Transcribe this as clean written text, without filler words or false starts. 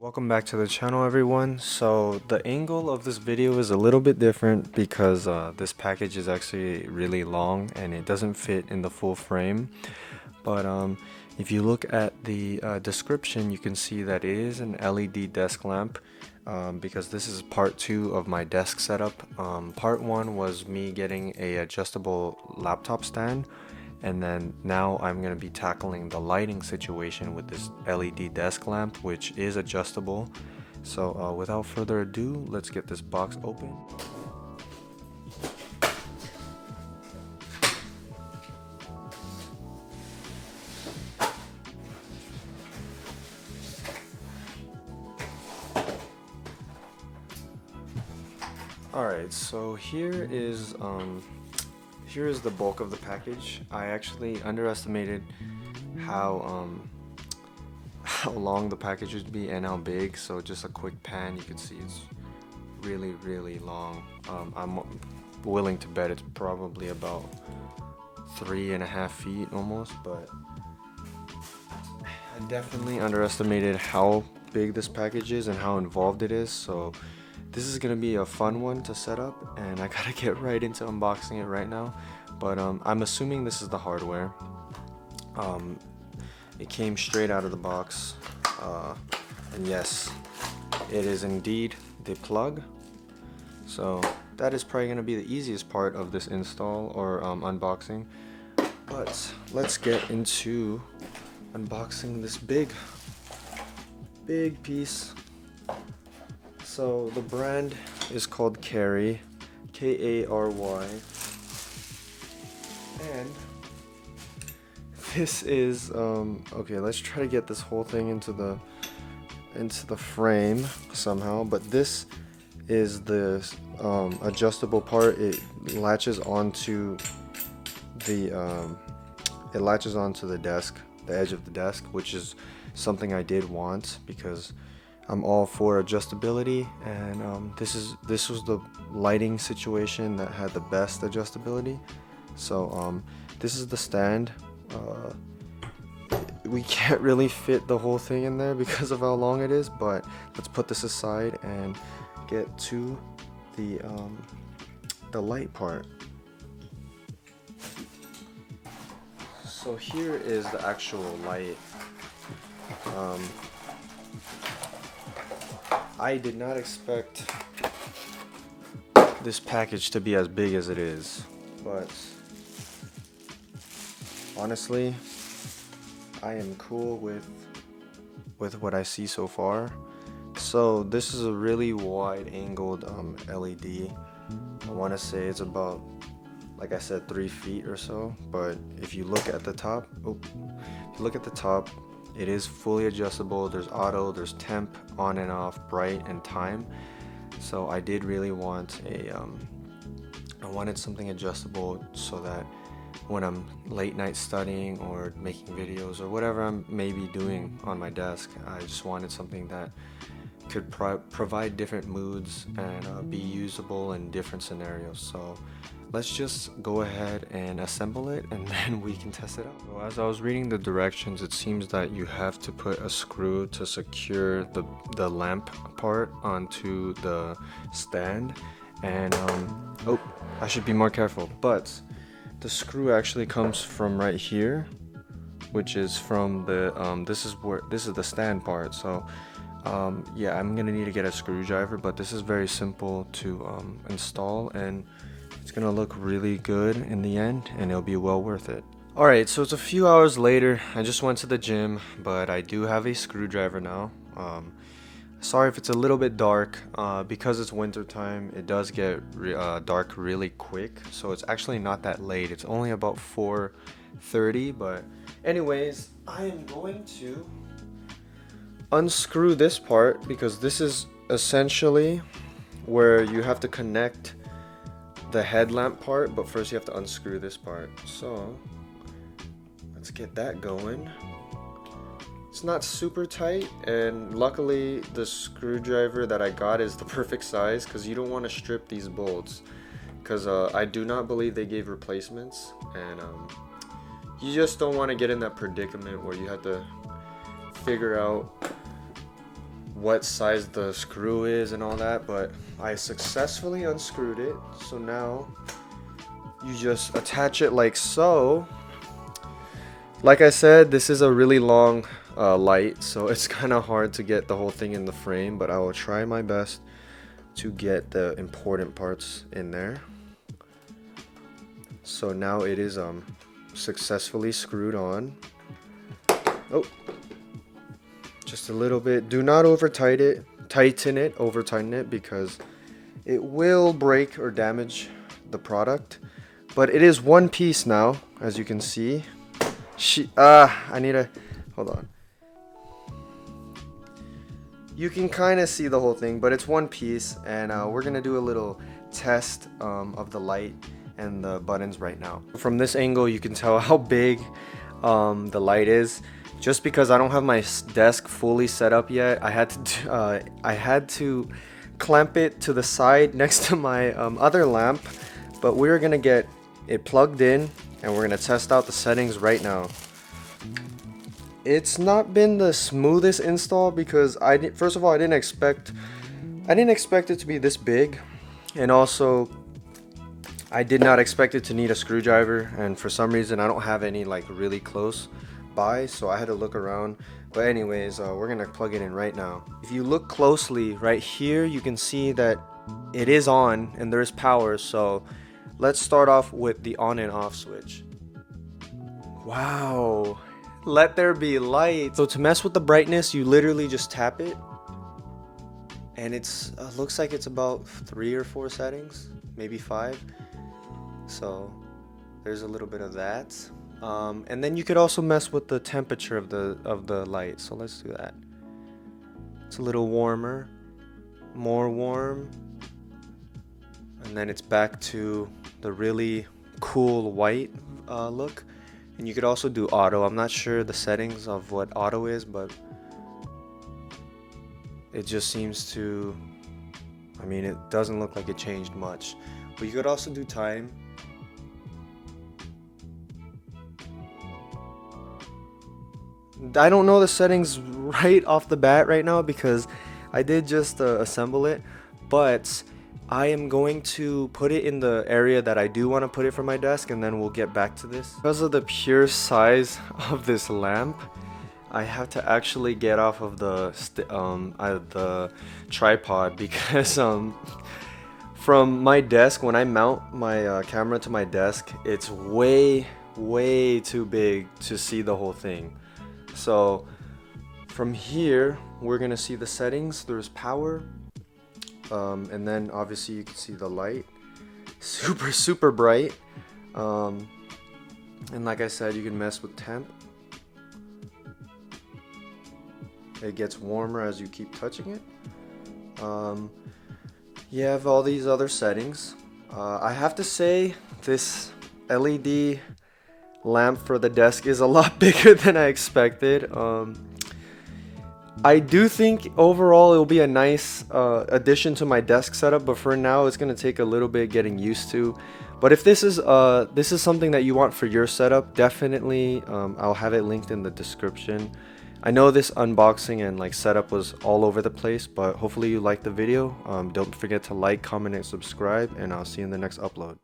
Welcome back to the channel, everyone. So the angle of this video is a little bit different because this package is actually really long and it doesn't fit in the full frame. But if you look at the description, you can see that it is an LED desk lamp because this is part 2 of my desk setup. Part 1 was me getting a adjustable laptop stand, and then now I'm going to be tackling the lighting situation with this LED desk lamp, which is adjustable. So without further ado, let's get this box open. Alright, so here is the bulk of the package. I actually underestimated how how long the package would be and how big. So just a quick pan, you can see it's really long. I'm willing to bet it's probably about 3.5 feet almost, but I definitely underestimated how big this package is and how involved it is. So this is gonna be a fun one to set up, and I gotta get right into unboxing it right now. But I'm assuming this is the hardware. It came straight out of the box, and yes, it is indeed the plug. So that is probably gonna be the easiest part of this install or unboxing. But let's get into unboxing this big piece. So the brand is called Kary, K-A-R-Y, and this is okay. Let's try to get this whole thing into the frame somehow. But this is the adjustable part. It latches onto the desk, the edge of the desk, which is something I did want because I'm all for adjustability, and this was the lighting situation that had the best adjustability. So this is the stand. We can't really fit the whole thing in there because of how long it is, but let's put this aside and get to the light part. So here is the actual light. I did not expect this package to be as big as it is, but honestly, I am cool with what I see so far. So this is a really wide angled LED. I want to say it's about, like I said, 3 feet or so, but if you look at the top, it is fully adjustable. There's auto, there's temp, on and off, bright, and time. So I did really want I wanted something adjustable so that when I'm late night studying or making videos or whatever I'm maybe doing on my desk, I just wanted something that could provide different moods and be usable in different scenarios. So let's just go ahead and assemble it, and then we can test it out. So as I was reading the directions, it seems that you have to put a screw to secure the lamp part onto the stand, and oh, I should be more careful, but the screw actually comes from right here, which is from the this is the stand part. So yeah, I'm gonna need to get a screwdriver, but this is very simple to install, and it's gonna look really good in the end, and it'll be well worth it. Alright, so it's a few hours later. I just went to the gym, but I do have a screwdriver now. Sorry if it's a little bit dark. Because it's winter time, it does get dark really quick, so it's actually not that late. It's only about 4:30, but anyways, I am going to unscrew this part because this is essentially where you have to connect the headlamp part, but first you have to unscrew this part. So let's get that going. It's not super tight, and luckily the screwdriver that I got is the perfect size, because you don't want to strip these bolts, because I do not believe they gave replacements, and you just don't want to get in that predicament where you have to figure out what size the screw is and all that, but I successfully unscrewed it. So now you just attach it like so. Like I said, this is a really long light, so it's kind of hard to get the whole thing in the frame, but I will try my best to get the important parts in there. So now it is successfully screwed on. Oh, just a little bit. Do not tighten it because it will break or damage the product. But it is one piece now, as you can see. I need to hold on. You can kind of see the whole thing, but it's one piece, and we're gonna do a little test of the light and the buttons right now. From this angle, you can tell how big the light is. Just because I don't have my desk fully set up yet, I had to clamp it to the side next to my other lamp. But we're gonna get it plugged in, and we're gonna test out the settings right now. It's not been the smoothest install because first of all, I didn't expect it to be this big, and also I did not expect it to need a screwdriver, and for some reason I don't have any like really close by, so I had to look around. But anyways, we're gonna plug it in right now. If you look closely right here, you can see that it is on and there is power. So let's start off with the on and off switch. Wow, let there be light. So to mess with the brightness, you literally just tap it, and it's looks like it's about 3 or 4 settings, maybe 5. So there's a little bit of that. And then you could also mess with the temperature of the light. So let's do that. It's a little warmer, more warm, and then it's back to the really cool white look. And you could also do auto. I'm not sure the settings of what auto is, but it just seems to, I mean, it doesn't look like it changed much. But you could also do time. I don't know the settings right off the bat right now because I did just assemble it, but I am going to put it in the area that I do want to put it for my desk, and then we'll get back to this. Because of the pure size of this lamp, I have to actually get off of the tripod because from my desk, when I mount my camera to my desk, it's way too big to see the whole thing. So from here, we're gonna see the settings. There's power, and then obviously you can see the light, super bright. And like I said, you can mess with temp. It gets warmer as you keep touching it. You have all these other settings. I have to say this LED lamp for the desk is a lot bigger than I expected. I do think overall it will be a nice addition to my desk setup, but for now it's going to take a little bit getting used to. But if this is something that you want for your setup, definitely I'll have it linked in the description. I know this unboxing and like setup was all over the place, but hopefully you liked the video. Don't forget to like, comment, and subscribe, and I'll see you in the next upload.